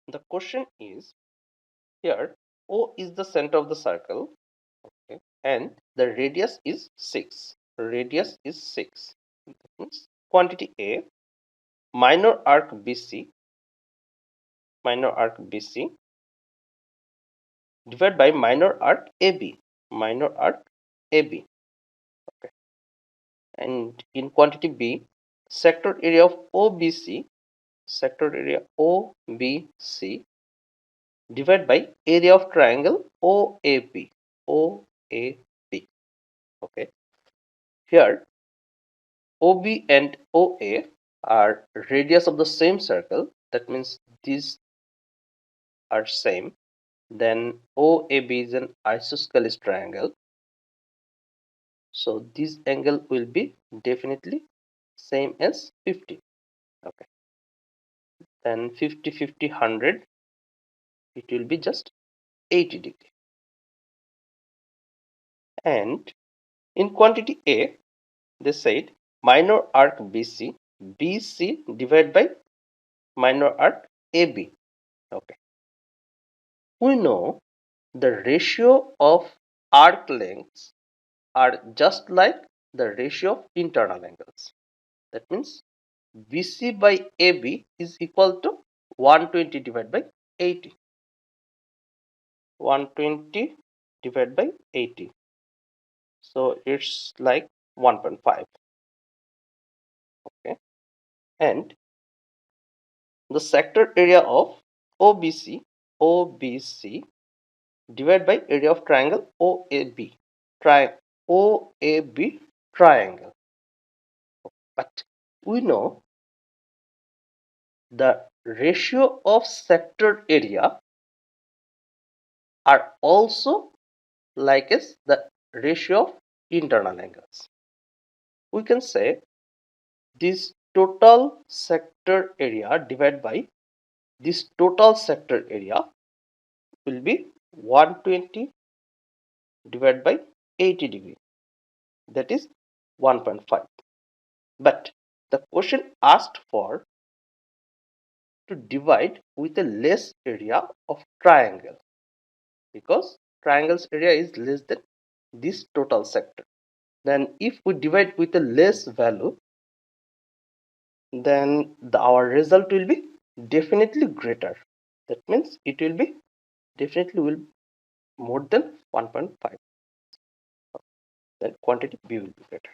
The question is, here O is the center of the circle, okay, and the radius is 6. Radius is 6. That means quantity A, minor arc BC, divided by minor arc AB, okay. And in quantity B, sector area of OBC, divided by area of triangle OAB. Okay. Here OB and OA are radius of the same circle. That means these are same. Then OAB is an isosceles triangle. So this angle will be definitely same as 50. Okay. Then 50, 50, 100. It will be just 80 degree. And in quantity A, they said minor arc BC divided by minor arc AB. Okay. We know the ratio of arc lengths are just like the ratio of internal angles. That means BC by AB is equal to 120 divided by 80. 120 divided by 80. So it's like 1.5. Okay. And the sector area of OBC divided by area of triangle OAB triangle. But we know the ratio of sector area are also like as the ratio of internal angles. We can say this total sector area divided by this total sector area will be 120 divided by 80 degree, that is 1.5. But the question asked for to divide with a less area of triangle, because triangle's area is less than this total sector. Then if we divide with a less value, then our result will be definitely greater. That means it will be definitely will more than 1.5. Then quantity B will be greater.